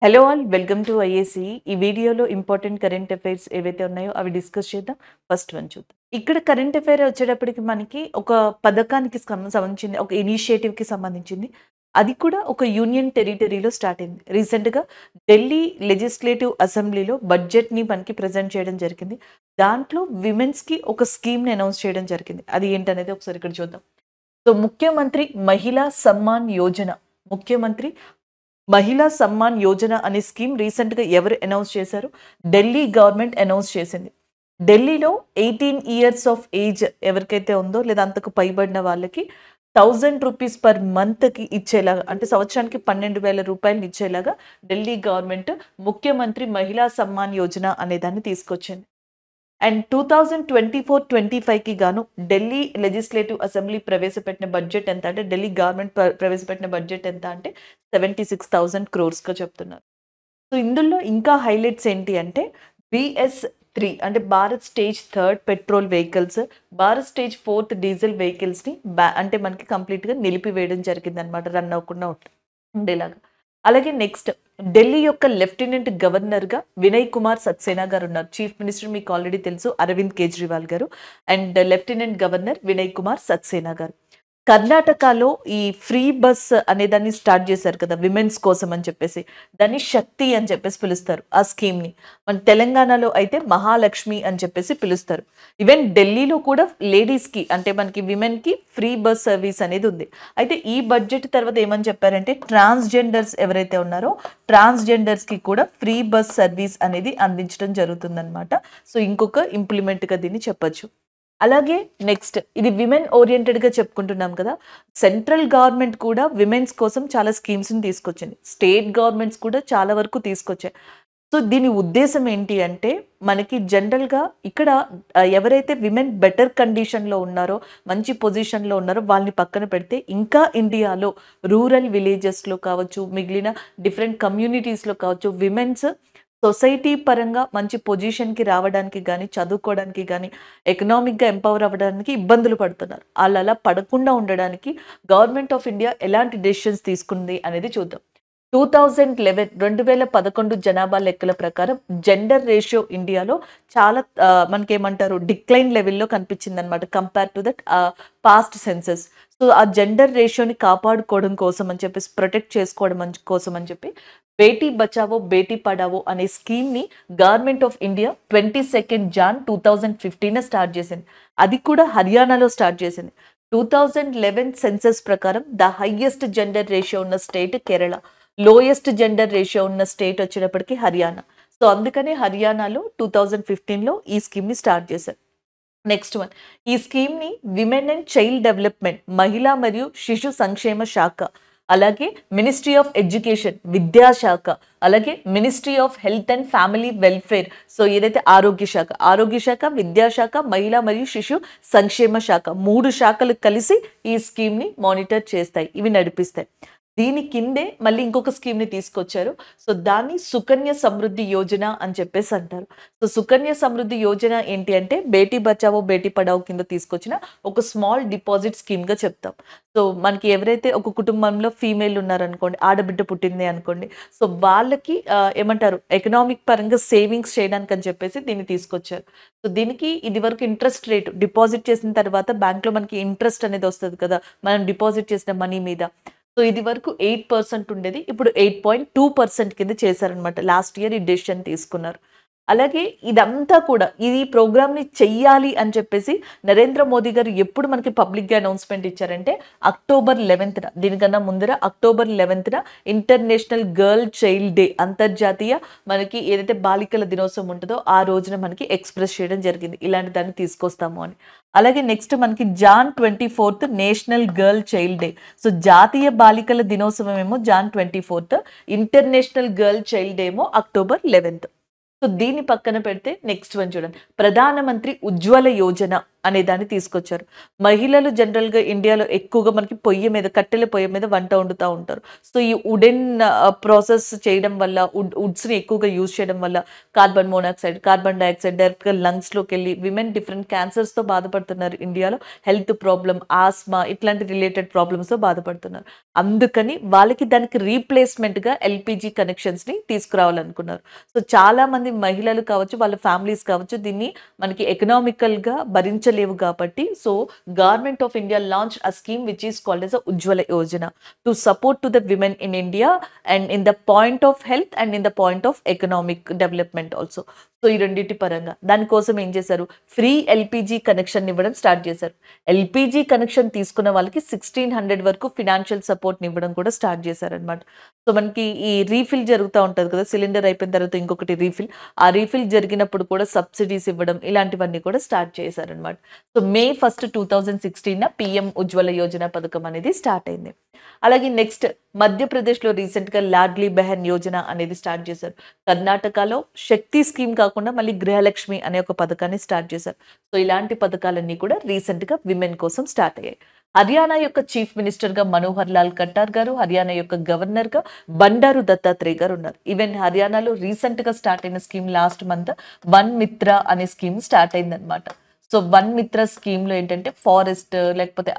Hello all welcome to IAC. ఈ వీడియోలో important current affairs ఏవైతే ఉన్నాయో అవి డిస్కస్ చేద్దాం. ఫస్ట్ వన్ చూద్దాం. ఇక్కడ కరెంట్ అఫైర్ వచ్చేటప్పటికి మనకి ఒక పథకానికి సంబంధించింది, ఒక ఇనిషియేటివ్‌కి సంబంధించింది. అది కూడా ఒక యూనియన్ టెరిటరీలో స్టార్ట్ అయింది. రీసెంట్‌గా ఢిల్లీ లెజిస్లేటివ్ అసెంబ్లీలో బడ్జెట్‌ని మనకి ప్రెజెంట్ చేయడం జరిగింది. దాంట్లో విమెన్స్‌కి ఒక స్కీమ్‌ని అనౌన్స్ చేయడం జరిగింది. అది ఏంటనేది ఒకసారి ఇక్కడ చూద్దాం. సో ముఖ్యమంత్రి మహిళా సమ్మాన్ యోజన, ముఖ్యమంత్రి మహిళా సమ్మాన్ యోజన అనే స్కీమ్ రీసెంట్‌గా ఎవరు అనౌన్స్ చేశారు? ఢిల్లీ గవర్నమెంట్ అనౌన్స్ చేసింది. ఢిల్లీలో 18 ఇయర్స్ ఆఫ్ ఏజ్ ఎవరికైతే ఉందో లేదా అంతకు పైబడిన వాళ్ళకి ₹1000 పర్ మంత్‌కి ఇచ్చేలాగా, అంటే సంవత్సరానికి ₹12,000 ఇచ్చేలాగా ఢిల్లీ గవర్నమెంట్ ముఖ్యమంత్రి మహిళా సమ్మాన్ యోజన అనే దాన్ని తీసుకొచ్చింది. అండ్ 2024-25కి గాను ఢిల్లీ లెజిస్లేటివ్ అసెంబ్లీ ప్రవేశపెట్టిన బడ్జెట్ ఎంత అంటే, ఢిల్లీ గవర్నమెంట్ ప్రవేశపెట్టిన బడ్జెట్ ఎంత అంటే 76,000 క్రోర్స్‌గా చెప్తున్నారు. సో ఇందులో ఇంకా హైలైట్స్ ఏంటి అంటే BS3 అంటే Bharat stage 3 petrol vehicles, Bharat stage 4 diesel వెహికల్స్‌ని అంటే మనకి కంప్లీట్‌గా నిలిపివేయడం జరిగిందనమాట, రన్ అవ్వకుండా ఉండేలాగా. అలాగే నెక్స్ట్ ఢిల్లీ యొక్క లెఫ్టినెంట్ గవర్నర్‌గా వినయ్ కుమార్ సక్సేనా గారు ఉన్నారు. చీఫ్ మినిస్టర్ మీకు ఆల్రెడీ తెలుసు, అరవింద్ కేజ్రీవాల్ గారు. And lieutenant governor Vinay Kumar Saxena గారు. కర్ణాటకలో ఈ ఫ్రీ బస్ అనే దాన్ని స్టార్ట్ చేశారు కదా విమెన్స్ కోసం అని చెప్పేసి. దాన్ని శక్తి అని చెప్పేసి పిలుస్తారు ఆ స్కీమ్‌ని. మన తెలంగాణలో అయితే మహాలక్ష్మి అని చెప్పేసి పిలుస్తారు. ఈవెన్ ఢిల్లీలో కూడా లేడీస్‌కి, అంటే మనకి విమెన్‌కి ఫ్రీ బస్ సర్వీస్ అనేది ఉంది. అయితే ఈ బడ్జెట్ తర్వాత ఏమని చెప్పారంటే, ట్రాన్స్‌జెండర్స్ ఎవరైతే ఉన్నారో ట్రాన్స్‌జెండర్స్‌కి కూడా ఫ్రీ బస్ సర్వీస్ అనేది అందించడం జరుగుతుందన్నమాట. సో ఇంకొక ఇంప్లిమెంట్‌గా దీన్ని చెప్పొచ్చు. అలాగే నెక్స్ట్ ఇది విమెన్ ఓరియంటెడ్‌గా చెప్పుకుంటున్నాం కదా. సెంట్రల్ గవర్నమెంట్ కూడా విమెన్స్ కోసం చాలా స్కీమ్స్‌ని తీసుకొచ్చింది. స్టేట్ గవర్నమెంట్స్ కూడా చాలా వరకు తీసుకొచ్చాయి. సో దీని ఉద్దేశం ఏంటి అంటే, మనకి జనరల్‌గా ఇక్కడ ఎవరైతే విమెన్ బెటర్ కండిషన్‌లో ఉన్నారో, మంచి పొజిషన్‌లో ఉన్నారో వాళ్ళని పక్కన పెడితే, ఇంకా ఇండియాలో రూరల్ విలేజెస్‌లో కావచ్చు, మిగిలిన డిఫరెంట్ కమ్యూనిటీస్‌లో కావచ్చు, విమెన్స్ సొసైటీ పరంగా మంచి పొజిషన్‌కి రావడానికి గానీ, చదువుకోవడానికి గానీ, ఎకనామిక్‌గా ఎంపవర్ అవ్వడానికి ఇబ్బందులు పడుతున్నారు. ఆళ్ళలా పడకుండా ఉండడానికి గవర్నమెంట్ ఆఫ్ ఇండియా ఎలాంటి డెసిషన్స్ తీసుకుంది అనేది చూద్దాం. 2011 జనాభా లెక్కల ప్రకారం జెండర్ రేషియో ఇండియాలో చాలా మనకేమంటారు డిక్లైన్ లెవెల్‌లో కనిపించిందనమాట, compare to that past census. So ఆ జెండర్ రేషియోని కాపాడుకోవడం కోసం అని చెప్పేసి, ప్రొటెక్ట్ చేసుకోవడం కోసం అని చెప్పి బేటీ బచావో బేటీ పడావో అనే స్కీమ్‌ని government of India 22 Jan 2015 start చేసింది. అది కూడా హర్యానాలో స్టార్ట్ చేసింది. 2011 సెన్సస్ ప్రకారం ద హైయెస్ట్ జెండర్ రేషియో ఉన్న state Kerala, lowest gender ratio ఉన్న స్టేట్ వచ్చేటప్పటికి హర్యానా. సో అందుకనే హర్యానాలో 2015లో ఈ స్కీమ్‌ని స్టార్ట్ చేశారు. నెక్స్ట్ వన్, ఈ స్కీమ్‌ని విమెన్ అండ్ చైల్డ్ డెవలప్మెంట్, మహిళా మరియు శిశు సంక్షేమ శాఖ, అలాగే మినిస్ట్రీ ఆఫ్ ఎడ్యుకేషన్ విద్యాశాఖ, అలాగే ministry of health and family welfare, so ఏదైతే ఆరోగ్య శాఖ, విద్యాశాఖ, మహిళా మరియు శిశు సంక్షేమ శాఖ, 3 శాఖలు కలిసి ఈ స్కీమ్‌ని మానిటర్ చేస్తాయి, ఇవి నడిపిస్తాయి. దీని కిందే మళ్ళీ ఇంకొక స్కీమ్‌ని తీసుకొచ్చారు. సో దాన్ని సుకన్య సమృద్ధి యోజన అని చెప్పేసి అంటారు. సో సుకన్య సమృద్ధి యోజన ఏంటి అంటే, బేటీ బచావో బేటీ పడావో కింద తీసుకొచ్చిన ఒక స్మాల్ డిపాజిట్ స్కీమ్‌గా చెప్తాం. సో మనకి ఎవరైతే ఒక కుటుంబంలో ఫీమేల్ ఉన్నారనుకోండి, ఆడబిడ్డ పుట్టింది అనుకోండి, సో వాళ్ళకి ఏమంటారు ఎకనామిక్ పరంగా సేవింగ్స్ చేయడానికి అని చెప్పేసి దీన్ని తీసుకొచ్చారు. సో దీనికి ఇదివరకు ఇంట్రెస్ట్ రేట్, డిపాజిట్ చేసిన తర్వాత బ్యాంక్‌లో మనకి ఇంట్రెస్ట్ అనేది వస్తది కదా, మనం డిపాజిట్ చేసిన మనీ మీద. సో ఇది వరకు 8% ఉండేది, ఇప్పుడు 8.2% కింద చేశారనమాట. లాస్ట్ ఇయర్ ఈ డెసిషన్ తీసుకున్నారు. అలాగే ఇదంతా కూడా ఈ ప్రోగ్రామ్‌ని చెయ్యాలి అని చెప్పేసి నరేంద్ర మోదీ గారు ఎప్పుడు మనకి పబ్లిక్‌గా అనౌన్స్‌మెంట్ ఇచ్చారంటే, అక్టోబర్ 11న, దీనికన్నా ముందర అక్టోబర్ 11న ఇంటర్నేషనల్ గర్ల్ చైల్డ్ డే, అంతర్జాతీయ మనకి ఏదైతే బాలికల దినోత్సవం ఉంటుందో ఆ రోజున మనకి ఎక్స్‌ప్రెస్ చేయడం జరిగింది, ఇలాంటి దాన్ని తీసుకొస్తాము అని. అలాగే నెక్స్ట్ మనకి Jan 24 national girl child day. So జాతీయ బాలికల దినోత్సవం ఏమో Jan 24, international girl child day ఏమో అక్టోబర్ 11. సో దీన్ని పక్కన పెడితే నెక్స్ట్ వన్ చూడండి, ప్రధానమంత్రి ఉజ్వల యోజన. అనే దాన్ని తీసుకొచ్చారు. మహిళలు జనరల్‌గా ఇండియాలో ఎక్కువగా మనకి కట్టెల పొయ్యి మీద వంట వండుతా ఉంటారు. సో, ఈ వుడెన్ ప్రాసెస్ చేయడం వల్ల వుడ్స్‌ని ఎక్కువగా యూజ్ చేయడం వల్ల కార్బన్ మోనాక్సైడ్, కార్బన్ డయాక్సైడ్ డైరెక్ట్‌గా లంగ్స్‌లోకెళ్ళి విమెన్ డిఫరెంట్ క్యాన్సర్స్‌తో బాధపడుతున్నారు ఇండియాలో. హెల్త్ ప్రాబ్లమ్, ఆస్మా ఇట్లాంటి రిలేటెడ్ ప్రాబ్లమ్స్‌తో బాధపడుతున్నారు. అందుకని వాళ్ళకి దానికి రీప్లేస్‌మెంట్‌గా ఎల్‌పీజీ కనెక్షన్స్‌ని తీసుకురావాలనుకున్నారు. సో, చాలామంది మహిళలు కావచ్చు, వాళ్ళ ఫ్యామిలీస్ కావచ్చు, దీన్ని మనకి ఎకనామికల్‌గా భరించలేవు కాబట్టి, so, government of India launched a scheme which is called as Ujjwala Yojana to support to the women in India and in the point of health and in the point of economic development also. So, ఈ రెండిటి పరంగా. దానికోసం ఏం చేశారు? Free LPG connection ఇవ్వడం start చేశారు. LPG connection తీసుకున్న వాళ్ళకి 1600 వరకు ఫినాన్షియల్ సపోర్ట్‌ని ఇవ్వడం కూడా స్టార్ట్ చేశారనమాట. సో, మనకి ఈ రీఫిల్ జరుగుతా ఉంటది కదా! సిలిండర్ అయిపోయిన తర్వాత ఇంకొకటి రీఫిల్. ఆ రీఫిల్ జరిగినప్పుడు కూడా సబ్సిడీస్ ఇవ్వడం ఇలాంటివన్నీ కూడా స్టార్ట్ చేశారనమాట. సో, మే 1, 2016 పీఎం ఉజ్వల యోజన పథకం అనేది స్టార్ట్ అయింది. అలాగే నెక్స్ట్ మధ్యప్రదేశ్‌లో రీసెంట్‌గా లాడ్లీ బెహన్ యోజన అనేది స్టార్ట్ చేశారు. కర్ణాటకలో శక్తి స్కీమ్ కాకుండా మళ్ళీ గృహలక్ష్మి అనే ఒక పథకాన్ని స్టార్ట్ చేశారు. సో, ఇలాంటి పథకాలన్నీ కూడా రీసెంట్‌గా విమెన్ కోసం స్టార్ట్ అయ్యాయి. హర్యానా యొక్క చీఫ్ మినిస్టర్‌గా మనోహర్ లాల్ ఖట్టార్ గారు, హర్యానా యొక్క గవర్నర్‌గా బండారు దత్తాత్రేయ గారు ఉన్నారు. ఈవెన్ హర్యానాలో రీసెంట్‌గా స్టార్ట్ అయిన స్కీమ్ లాస్ట్ మంత్ వన్ మిత్ర అనే స్కీమ్ స్టార్ట్ అయిందనమాట. సో, వన్ మిత్ర స్కీమ్‌లో ఏంటంటే ఫారెస్ట్ లేకపోతే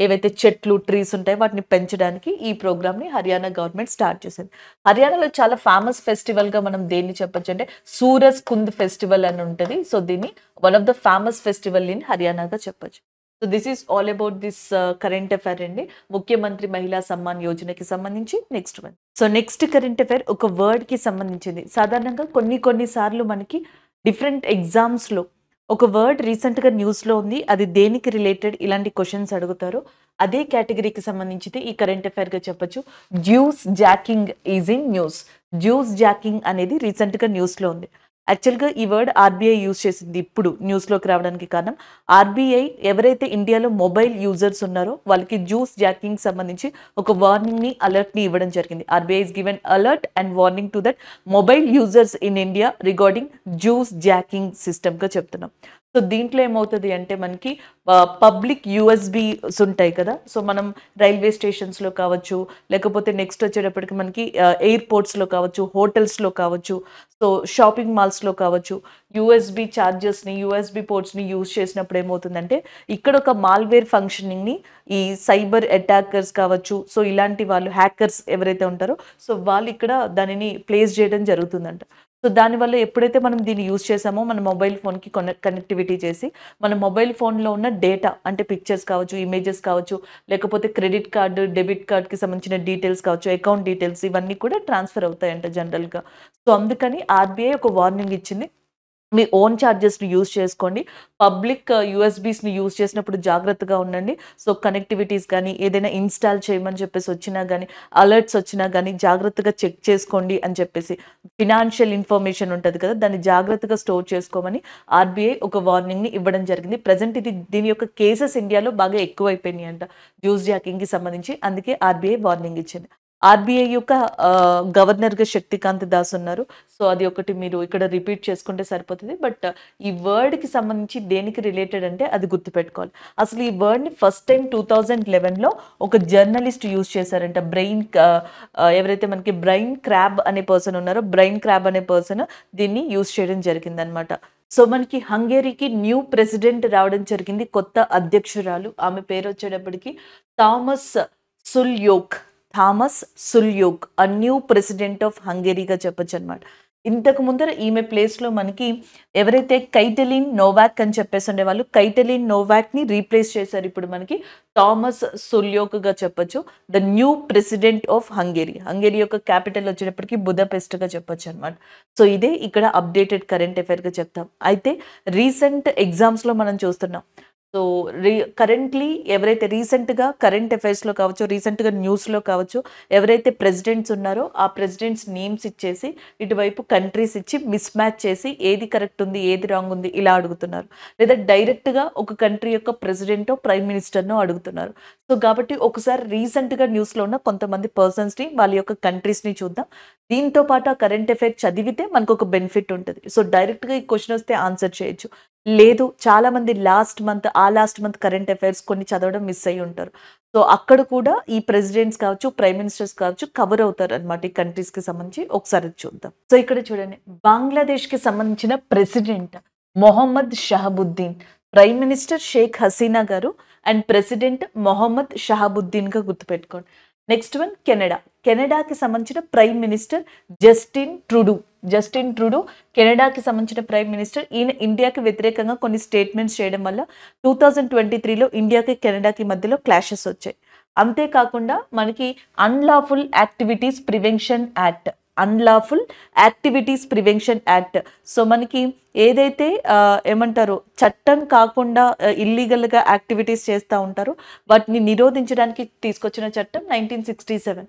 ఏవైతే చెట్లు, ట్రీస్ ఉంటాయో వాటిని పెంచడానికి ఈ ప్రోగ్రామ్‌ని హర్యానా గవర్నమెంట్ స్టార్ట్ చేసింది. హర్యానాలో చాలా ఫేమస్ ఫెస్టివల్‌గా మనం దేన్ని చెప్పొచ్చంటే సూరజ్ కుంద్ ఫెస్టివల్ అని ఉంటది. సో, దీన్ని one of the famous festival in హర్యానాగా చెప్పొచ్చు. So, this is all about this current affair అండి. ముఖ్యమంత్రి మహిళా సమ్మాన్ యోజనకి సంబంధించి next one. So, next current affair ఒక వర్డ్‌కి సంబంధించింది. సాధారణంగా కొన్ని సార్లు మనకి డిఫరెంట్ ఎగ్జామ్స్‌లో ఒక వర్డ్ రీసెంట్‌గా న్యూస్‌లో ఉంది. అది దేనికి రిలేటెడ్ ఇలాంటి క్వెషన్స్ అడుగుతారు. అదే కేటగిరీకి సంబంధించితే ఈ కరెంట్ అఫైర్‌గా చెప్పొచ్చు. Juice jacking is in news. Juice jacking అనేది రీసెంట్‌గా న్యూస్‌లో ఉంది. యాక్చువల్‌గా ఈ వర్డ్ ఆర్‌బీఐ యూజ్ చేసింది ఇప్పుడు న్యూస్‌లోకి రావడానికి కారణం ఆర్‌బీఐ ఎవరైతే ఇండియాలో మొబైల్ యూజర్స్ ఉన్నారో వాళ్ళకి జ్యూస్ జాకింగ్ సంబంధించి ఒక వార్నింగ్‌ని, అలర్ట్‌ని ఇవ్వడం జరిగింది. RBI is given alert and warning to that mobile users in India regarding juice jacking సిస్టమ్‌గా చెప్తున్నాం. సో, దీంట్లో ఏమవుతది అంటే మనకి పబ్లిక్ యూఎస్‌బీస్ ఉంటాయి కదా! సో, మనం రైల్వే స్టేషన్స్‌లో కావచ్చు, లేకపోతే నెక్స్ట్ వచ్చేటప్పటికి మనకి ఎయిర్‌పోర్ట్స్‌లో కావచ్చు, హోటల్స్‌లో కావచ్చు, సో, షాపింగ్ మాల్స్‌లో కావచ్చు, యూఎస్‌బీ చార్జర్స్‌ని, యూఎస్‌బీ పోర్ట్స్‌ని యూజ్ చేసినప్పుడు ఏమవుతుందంటే ఇక్కడ ఒక మాల్‌వేర్ ఫంక్షనింగ్‌ని ఈ సైబర్ అటాకర్స్ కావచ్చు, సో, ఇలాంటి వాళ్ళు హ్యాకర్స్ ఎవరైతే ఉంటారో సో, వాళ్ళు ఇక్కడ దానిని ప్లేస్ చేయడం జరుగుతుందంట. సో, దానివల్ల ఎప్పుడైతే మనం దీన్ని యూజ్ చేసామో మన మొబైల్ ఫోన్‌కి కనెక్టివిటీ చేసి మన మొబైల్ ఫోన్‌లో ఉన్న డేటా అంటే పిక్చర్స్ కావచ్చు, ఇమేజెస్ కావచ్చు, లేకపోతే క్రెడిట్ కార్డ్, డెబిట్ కార్డ్‌కి సంబంధించిన డీటెయిల్స్ కావచ్చు, అకౌంట్ డీటెయిల్స్ ఇవన్నీ కూడా ట్రాన్స్‌ఫర్ అవుతాయంట జనరల్‌గా. సో, అందుకని ఆర్‌బీఐ ఒక వార్నింగ్ ఇచ్చింది. మీ ఓన్ చార్జెస్‌ని యూజ్ చేసుకోండి. పబ్లిక్ యూఎస్‌బీస్‌ని యూజ్ చేసినప్పుడు జాగ్రత్తగా ఉండండి. సో, కనెక్టివిటీస్ గానీ, ఏదైనా ఇన్‌స్టాల్ చేయమని చెప్పేసి వచ్చినా గానీ, అలర్ట్స్ వచ్చినా గానీ జాగ్రత్తగా చెక్ చేసుకోండి అని చెప్పేసి. ఫినాన్షియల్ ఇన్ఫర్మేషన్ ఉంటది కదా! దాన్ని జాగ్రత్తగా స్టోర్ చేసుకోమని ఆర్‌బీఐ ఒక వార్నింగ్‌ని ఇవ్వడం జరిగింది. ప్రెజెంట్ దీని యొక్క కేసెస్ ఇండియాలో బాగా ఎక్కువైపోయినాయంట. జ్యూస్ జాకింగ్‌కి సంబంధించి. అందుకే ఆర్‌బీఐ వార్నింగ్ ఇచ్చింది. ఆర్‌బీఐ యొక్క గవర్నర్‌గా శక్తికాంత దాస్ ఉన్నారు. సో, అది ఒకటి మీరు ఇక్కడ రిపీట్ చేసుకుంటే సరిపోతది. బట్ ఈ వర్డ్‌కి సంబంధించి దేనికి రిలేటెడ్ అంటే అది గుర్తుపెట్టుకోవాలి. అసలు ఈ వర్డ్‌ని ఫస్ట్ టైమ్ 2011లో ఒక జర్నలిస్ట్ యూజ్ చేశారంట. ఎవరైతే మనకి బ్రైన్ క్రాబ్ అనే పర్సన్ ఉన్నారో, బ్రైన్ క్రాబ్ అనే పర్సన్ దీన్ని యూజ్ చేయడం జరిగిందనమాట. సో, మనకి హంగేరీకి న్యూ ప్రెసిడెంట్ రావడం జరిగింది. కొత్త అధ్యక్షురాలు. ఆమె పేరు వచ్చేటప్పటికి Tamas Sulyok. New president of హంగేరీగా చెప్పొచ్చనమాట. ఇంతకు ముందర ఈమె ప్లేస్‌లో మనకి ఎవరైతే కైటలిన్ నోవాక్ అని చెప్పేసి ఉండేవాళ్ళు, కైటలిన్ నోవాక్‌ని రీప్లేస్ చేశారు ఇప్పుడు మనకి థామస్ సుల్యోక్‌గా చెప్పొచ్చు. The new president of Hungary. Hungary యొక్క క్యాపిటల్ వచ్చేటప్పటికి బుదాపెస్ట్‌గా చెప్పొచ్చనమాట. సో, ఇదే ఇక్కడ అప్డేటెడ్ కరెంట్ అఫైర్‌గా చెప్తాం. అయితే రీసెంట్ ఎగ్జామ్స్‌లో మనం చూస్తున్నాం. సో, కరెంట్‌లీ ఎవరైతే రీసెంట్‌గా కరెంట్ అఫైర్స్‌లో కావచ్చు, రీసెంట్‌గా న్యూస్‌లో కావచ్చు, ఎవరైతే ప్రెసిడెంట్స్ ఉన్నారో ఆ ప్రెసిడెంట్స్ నేమ్స్ ఇచ్చేసి, ఇటువైపు కంట్రీస్ ఇచ్చి మిస్ మ్యాచ్ చేసి ఏది కరెక్ట్ ఉంది, ఏది రాంగ్ ఉంది ఇలా అడుగుతున్నారు. లేదా డైరెక్ట్‌గా ఒక కంట్రీ యొక్క ప్రెసిడెంటో, ప్రైమ్ మినిస్టర్‌నో అడుగుతున్నారు. సో, కాబట్టి ఒకసారి రీసెంట్‌గా న్యూస్‌లో ఉన్న కొంతమంది పర్సన్స్‌ని, వాళ్ళ యొక్క కంట్రీస్‌ని చూద్దాం. దీంతో పాటు ఆ కరెంట్ అఫైర్ చదివితే మనకొక బెనిఫిట్ ఉంటది. సో, డైరెక్ట్‌గా ఈ క్వెషన్ వస్తే ఆన్సర్ చేయొచ్చు. లేదు చాలామంది లాస్ట్ మంత్ కరెంట్ అఫైర్స్ కొన్ని చదవడం మిస్ అయ్యి ఉంటారు. సో, అక్కడ కూడా ఈ ప్రెసిడెంట్స్ కావచ్చు, ప్రైమ్ మినిస్టర్స్ కావచ్చు కవర్ అవుతారనమాట ఈ కంట్రీస్‌కి సంబంధించి. ఒకసారి ఇది చూద్దాం. సో, ఇక్కడ చూడండి బంగ్లాదేశ్‌కి సంబంధించిన president Mohammed Shahabuddin, prime minister Sheikh Hasina garu and president Mohammed షహబుద్దీన్‌గా గుర్తుపెట్టుకోండి. Next one Canada. కెనడాకి సంబంధించిన ప్రైమ్ మినిస్టర్ జస్టిన్ ట్రూడో కెనడాకి సంబంధించిన ప్రైమ్ మినిస్టర్. ఈయన ఇండియాకి వ్యతిరేకంగా కొన్ని స్టేట్మెంట్స్ చేయడం వల్ల 2023లో ఇండియాకి కెనడాకి మధ్యలో క్లాషెస్ వచ్చాయి. అంతేకాకుండా మనకి unlawful activities prevention act so మనకి ఏదైతే ఏమంటారు చట్టం కాకుండా ఇల్లీగల్‌గా యాక్టివిటీస్ చేస్తా ఉంటారో వాటిని నిరోధించడానికి తీసుకొచ్చిన చట్టం 1967.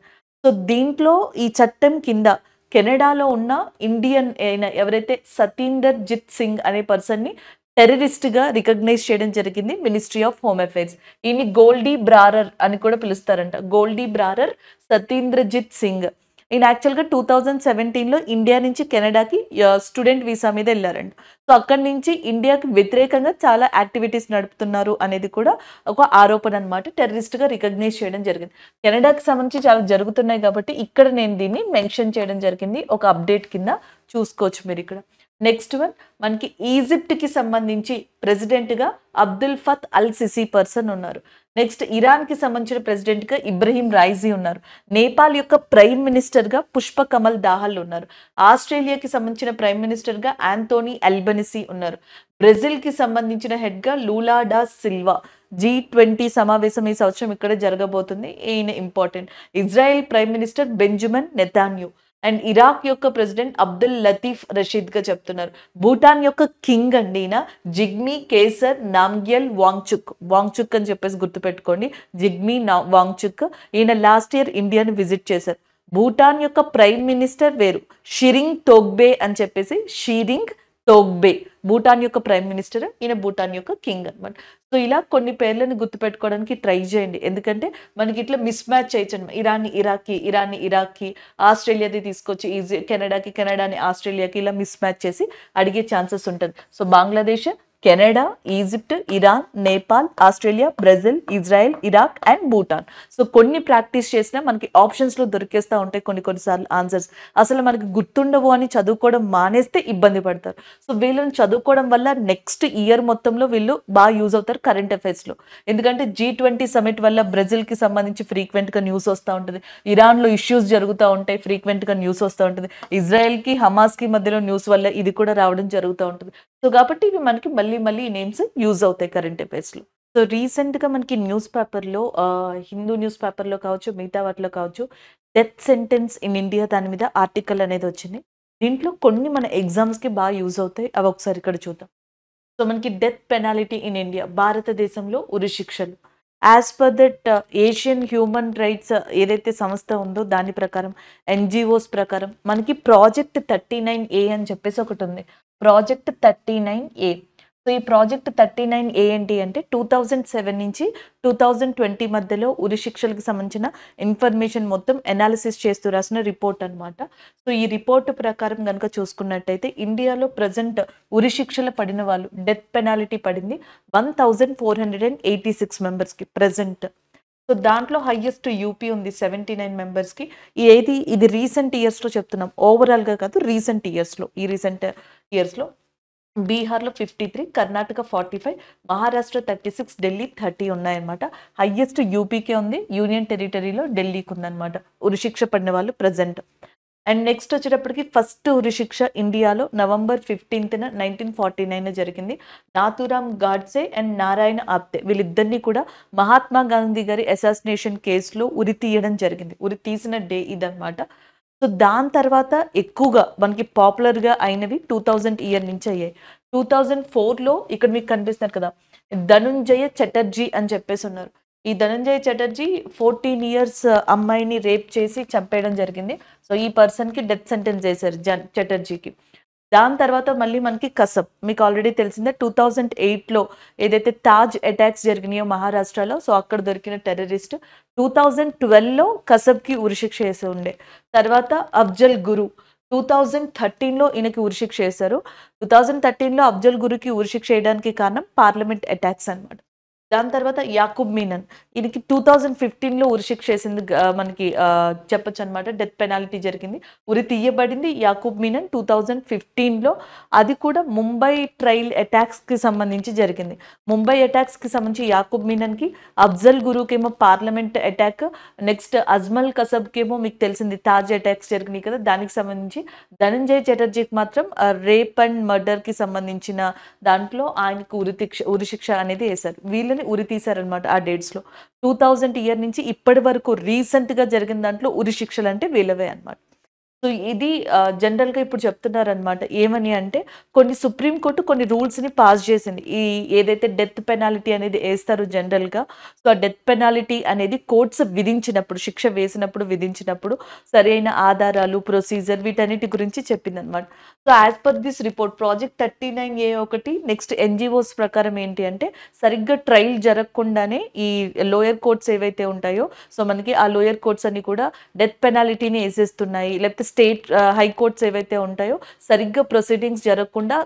సో దీంట్లో ఈ చట్టం కింద కెనడాలో ఉన్న ఇండియన్ అయిన ఎవరైతే సతీందర్ జిత్ సింగ్ అనే పర్సన్‌ని టెర్రరిస్ట్‌గా రికగ్నైజ్ చేయడం జరిగింది మినిస్ట్రీ ఆఫ్ హోమ్ అఫైర్స్. ఈయన్ని గోల్డీ బ్రారర్ అని కూడా పిలుస్తారంట. గోల్డీ బ్రారర్ సతీంద్రజిత్ సింగ్. ఈయన యాక్చువల్‌గా 2017లో ఇండియా నుంచి కెనడాకి స్టూడెంట్ వీసా మీద వెళ్లారంట. సో అక్కడి నుంచి ఇండియాకి వ్యతిరేకంగా చాలా యాక్టివిటీస్ నడుపుతున్నారు అనేది కూడా ఒక ఆరోపణ అనమాట. టెర్రరిస్ట్‌గా రికగ్నైజ్ చేయడం జరిగింది. కెనడాకి సంబంధించి చాలా జరుగుతున్నాయి కాబట్టి ఇక్కడ నేను దీన్ని మెన్షన్ చేయడం జరిగింది. ఒక అప్డేట్ కింద చూసుకోవచ్చు మీరు ఇక్కడ. నెక్స్ట్ వన్ మనకి ఈజిప్ట్‌కి సంబంధించి ప్రెసిడెంట్‌గా అబ్దుల్ ఫత్ అల్ సిసి పర్సన్ ఉన్నారు. నెక్స్ట్ ఇరాన్‌కి సంబంధించిన ప్రెసిడెంట్‌గా ఇబ్రహీం రైజీ ఉన్నారు. నేపాల్ యొక్క ప్రైమ్ మినిస్టర్‌గా పుష్ప కమల్ దాహల్ ఉన్నారు. ఆస్ట్రేలియాకి సంబంధించిన ప్రైమ్ మినిస్టర్‌గా ఆంటోనీ అల్బనీసీ ఉన్నారు. బ్రెజిల్‌కి సంబంధించిన హెడ్‌గా లూలా డా సిల్వా. G20 సమావేశం ఈ సంవత్సరం ఇక్కడ జరగబోతుంది. ఈయన important. Israel prime minister Benjamin Netanyahu and Iraq యొక్క ప్రెసిడెంట్ అబ్దుల్ లతీఫ్ రషీద్గా చెప్తున్నారు. భూటాన్ యొక్క కింగ్ అండి ఈయన జిగ్మీ కేసర్ నామ్గ్యల్ వాంగ్చుక్ అని చెప్పేసి గుర్తుపెట్టుకోండి. జిగ్మీ వాంగ్చుక్. ఈయన లాస్ట్ ఇయర్ ఇండియాని విజిట్ చేశారు. భూటాన్ యొక్క ప్రైమ్ మినిస్టర్ వేరు షిరింగ్ తోగ్బే అని చెప్పేసి భూటాన్ యొక్క ప్రైమ్ మినిస్టర్, ఈయన భూటాన్ యొక్క కింగ్ అనమాట. సో ఇలా కొన్ని పేర్లను గుర్తుపెట్టుకోవడానికి ట్రై చేయండి. ఎందుకంటే మనకి ఇట్లా మిస్ మ్యాచ్ చేయొచ్చు. ఇరాన్ని ఇరాక్కి, ఆస్ట్రేలియాది తీసుకొచ్చి కెనడాని ఆస్ట్రేలియాకి ఇలా మిస్ మ్యాచ్ చేసి అడిగే ఛాన్సెస్ ఉంటుంది. So Bangladesh, Canada, Egypt, Iran, Nepal, Australia, Brazil, Israel, Iraq and Bhutan. So కొన్ని ప్రాక్టీస్ చేసినా మనకి ఆప్షన్స్లో దొరికేస్తూ ఉంటాయి కొన్నిసార్లు ఆన్సర్స్. అసలు మనకి గుర్తుండవు అని చదువుకోవడం మానేస్తే ఇబ్బంది పడతారు. సో వీళ్ళని చదువుకోవడం వల్ల నెక్స్ట్ ఇయర్ మొత్తంలో వీళ్ళు బాగా యూజ్ అవుతారు కరెంట్ అఫైర్స్లో. ఎందుకంటే G20 సమిట్ వల్ల బ్రెజిల్కి సంబంధించి ఫ్రీక్వెంట్గా న్యూస్ వస్తూ ఉంటుంది. ఇరాన్లో ఇష్యూస్ జరుగుతూ ఉంటాయి, ఫ్రీక్వెంట్గా న్యూస్ వస్తూ ఉంటుంది. ఇజ్రాయెల్కి హమాస్కి మధ్యలో న్యూస్ వల్ల ఇది కూడా రావడం జరుగుతూ ఉంటుంది. సో కాబట్టి ఇవి మనకి మళ్ళీ ఈ నేమ్స్ యూజ్ అవుతాయి కరెంట్ అఫైర్స్లో. సో రీసెంట్గా మనకి న్యూస్ పేపర్లో హిందూ న్యూస్ పేపర్లో కావచ్చు, మిగతా వాటిలో కావచ్చు, డెత్ సెంటెన్స్ ఇన్ ఇండియా దాని మీద ఆర్టికల్ అనేది వచ్చింది. దీంట్లో కొన్ని మన ఎగ్జామ్స్కి బాగా యూజ్ అవుతాయి. అవి ఒకసారి ఇక్కడ చూద్దాం. సో మనకి డెత్ పెనాలిటీ ఇన్ ఇండియా, భారతదేశంలో ఉరి శిక్షలు. As per that Asian human rights ఏదైతే సంస్థ ఉందో దాని ప్రకారం, NGOs ప్రకారం మనకి ప్రాజెక్ట్ 39A అని చెప్పేసి ఒకటి ఉంది. Project 39A. సో ఈ ప్రాజెక్ట్ 39A ఏంటి అంటే 2007 నుంచి 2020 మధ్యలో ఉరి శిక్షలకు సంబంధించిన ఇన్ఫర్మేషన్ మొత్తం అనాలిసిస్ చేస్తూ రాసిన రిపోర్ట్ అనమాట. సో ఈ రిపోర్ట్ ప్రకారం కనుక చూసుకున్నట్టయితే ఇండియాలో ప్రజెంట్ ఉరి శిక్షలు పడిన వాళ్ళు, డెత్ పెనాలిటీ పడింది 1486 మెంబర్స్కి ప్రజెంట్. సో దాంట్లో హైయెస్ట్ యూపీ ఉంది 79 మెంబర్స్కి. ఇది రీసెంట్ ఇయర్స్లో చెప్తున్నాం, ఓవరాల్గా కాదు, రీసెంట్ ఇయర్స్లో బీహార్లో 53, కర్ణాటక 45, మహారాష్ట్ర 36, ఢిల్లీ 30 ఉన్నాయన్నమాట. హైయెస్ట్ యూపీకే ఉంది, యూనియన్ టెరిటరీలో ఢిల్లీకి ఉందన్నమాట ఉరిశిక్ష పడిన వాళ్ళు ప్రజెంట్. అండ్ నెక్స్ట్ వచ్చేటప్పటికి ఫస్ట్ ఉరిశిక్ష ఇండియాలో నవంబర్ 15న 1949 జరిగింది. నాథూరామ్ గాడ్సే అండ్ నారాయణ ఆప్తే వీళ్ళిద్దరినీ కూడా మహాత్మా గాంధీ గారి అసాసినేషన్ కేసులో ఉరి తీయడం జరిగింది. ఉరి తీసిన డే ఇదన్నమాట. సో దాని తర్వాత ఎక్కువగా మనకి పాపులర్గా అయినవి 2000 ఇయర్ నుంచి అయ్యాయి. 2004లో ఇక్కడ మీకు కనిపిస్తున్నారు కదా, ధనుంజయ చటర్జీ అని చెప్పేసి ఉన్నారు. ఈ ధనంజయ చటర్జీ 14 ఇయర్స్ అమ్మాయిని రేప్ చేసి చంపేయడం జరిగింది. సో ఈ పర్సన్కి డెత్ సెంటెన్స్ చేశారు చటర్జీకి. దాని తర్వాత మళ్ళీ మనకి కసబ్, మీకు ఆల్రెడీ తెలిసిందే 2008లో ఏదైతే తాజ్ అటాక్స్ జరిగినాయో మహారాష్ట్రలో, సో అక్కడ దొరికిన టెర్రరిస్ట్ 2012లో కసబ్కి ఉరిశిక్ష వేసి ఉండే. తర్వాత అఫ్జల్ గురు 2013లో ఈయనకి ఉరిశిక్ష చేశారు. 2013లో అఫ్జల్ గురుకి ఉరిశిక్ష చేయడానికి కారణం పార్లమెంట్ అటాక్స్ అన్నమాట. దాని తర్వాత యాకూబ్ మీనన్ ఈయనకి 2015లో ఉరిశిక్ష చేసింది మనకి చెప్పొచ్చనమాట. డెత్ పెనాల్టీ జరిగింది. ఉరి తీయబడింది యాకూబ్ మీనన్ 2015లో. అది కూడా ముంబై ట్రైల్ అటాక్స్‌కి సంబంధించి జరిగింది. ముంబై అటాక్స్‌కి సంబంధించి యాకూబ్ మీనన్‌కి, అఫ్జల్ గురుకేమో పార్లమెంట్ అటాక్, నెక్స్ట్ అజ్మల్ కసబ్‌కేమో మీకు తెలిసింది తాజ్ అటాక్స్ జరిగినాయి కదా! దానికి సంబంధించి, ధనంజయ్ చటర్జీకి మాత్రం రేప్ అండ్ మర్డర్‌కి సంబంధించిన దాంట్లో ఆయనకు ఉరిశిక్ష అనేది వేశారు. వీళ్ళని ఉరి తీశారనమాట ఆ డేట్స్‌లో. 2000 ఇయర్ నుంచి ఇప్పటి వరకు రీసెంట్‌గా జరిగిన దాంట్లో ఉరి శిక్షలంటే వీళ్ళవే అన్నమాట. సో ఇది జనరల్‌గా ఇప్పుడు చెప్తున్నారనమాట. ఏమని అంటే సుప్రీం కోర్ట్ కొన్ని రూల్స్‌ని పాస్ చేసింది. ఏదైతే డెత్ పెనాల్టీ అనేది ఏస్తారో జనరల్‌గా, సో ఆ డెత్ పెనాల్టీ అనేది కోర్ట్స్ విధించినప్పుడు, శిక్ష వేసినప్పుడు, విధించినప్పుడు సరైన ఆధారాలు, ప్రొసీజర్ వీటన్నిటి గురించి చెప్పిందనమాట. So as per this report project 39A ఒకటి నెక్స్ట్ ఎన్‌జీఓస్ ప్రకారం ఏంటి అంటే సరిగ్గా ట్రయల్ జరగకుండానే ఈ లోయర్ కోర్ట్స్ ఏవైతే ఉంటాయో, సో మనకి ఆ లోయర్ కోర్ట్స్ అన్ని కూడా డెత్ పెనాల్టీని ఏసేస్తున్నాయి. లేకపోతే స్టేట్ హైకోర్ట్స్ ఏవైతే ఉంటాయో సరిగ్గా ప్రొసీడింగ్స్ జరగకుండా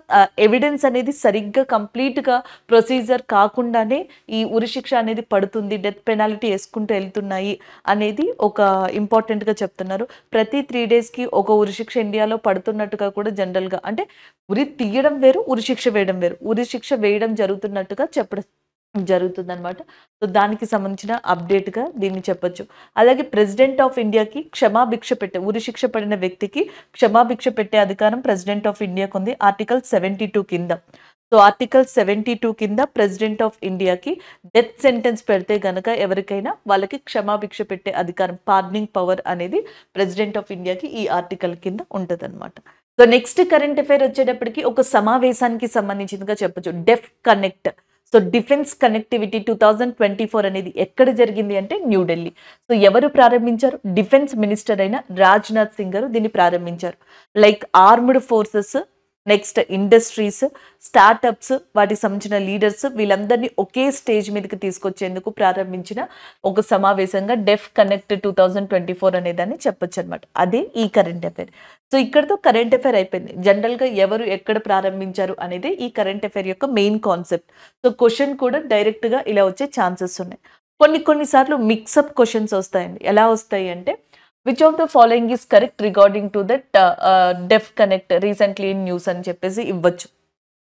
ఎవిడెన్స్ అనేది సరిగ్గా కంప్లీట్‌గా ప్రొసీజర్ కాకుండానే ఈ ఉరిశిక్ష అనేది పడుతుంది. డెత్ పెనాల్టీ ఏసుకుంటూ వెళ్తున్నాయి అనేది ఒక ఇంపార్టెంట్‌గా చెప్తున్నారు. ప్రతి 3 డేస్‌కి ఒక ఉరిశిక్ష ఇండియాలో పడుతున్నట్టుగా కూడా జనరల్‌గా అంటే ఉరి తీయడం వేరు, ఉరిశిక్ష వేయడం వేరు. ఉరిశిక్ష వేయడం జరుగుతున్నట్టుగా చెప్పడం జరుగుతుందనమాట. సో దానికి సంబంధించిన అప్డేట్‌గా దీన్ని చెప్పొచ్చు. అలాగే ప్రెసిడెంట్ ఆఫ్ ఇండియాకి క్షమాభిక్ష పెట్టే ఉరిశిక్ష పడిన వ్యక్తికి క్షమాభిక్ష పెట్టే అధికారం ప్రెసిడెంట్ ఆఫ్ ఇండియాకు ఉంది. ఆర్టికల్ 72 కింద. సో ఆర్టికల్ 72 కింద ప్రెసిడెంట్ ఆఫ్ ఇండియాకి డెత్ సెంటెన్స్ పెడితే గనక ఎవరికైనా వాళ్ళకి క్షమాభిక్ష పెట్టే అధికారం, పార్డనింగ్ పవర్ అనేది ప్రెసిడెంట్ ఆఫ్ ఇండియాకి ఈ ఆర్టికల్ కింద ఉంటదనమాట. సో నెక్స్ట్ కరెంట్ అఫైర్ వచ్చేటప్పటికి ఒక సమావేశానికి సంబంధించిందిగా చెప్పొచ్చు. డెఫ్ కనెక్ట్. సో డిఫెన్స్ కనెక్టివిటీ 2024 అనేది ఎక్కడ జరిగింది అంటే న్యూఢిల్లీ. సో ఎవరు ప్రారంభించారు? డిఫెన్స్ మినిస్టర్ అయిన రాజ్‌నాథ్ సింగ్ గారు దీన్ని ప్రారంభించారు. Like armed forces, next industries, startups, వాటికి సంబంధించిన లీడర్స్ వీళ్ళందరినీ ఒకే స్టేజ్ మీదకి తీసుకొచ్చేందుకు ప్రారంభించిన ఒక సమావేశంగా డెఫ్ కనెక్ట్ 2024 అనేదాన్ని చెప్పొచ్చు అనమాట. అదే ఈ కరెంట్ అఫైర్. సో ఇక్కడతో కరెంట్ అఫైర్ అయిపోయింది. జనరల్‌గా ఎవరు ఎక్కడ ప్రారంభించారు అనేది ఈ కరెంట్ అఫైర్ యొక్క మెయిన్ కాన్సెప్ట్. సో క్వశ్చన్ కూడా డైరెక్ట్‌గా ఇలా వచ్చే ఛాన్సెస్ ఉన్నాయి. కొన్ని సార్లు మిక్సప్ క్వశ్చన్స్ వస్తాయండి. ఎలా వస్తాయి అంటే which of the following is correct regarding to that deaf connect recently in news అని చెప్పేసి ఇవ్వచ్చు.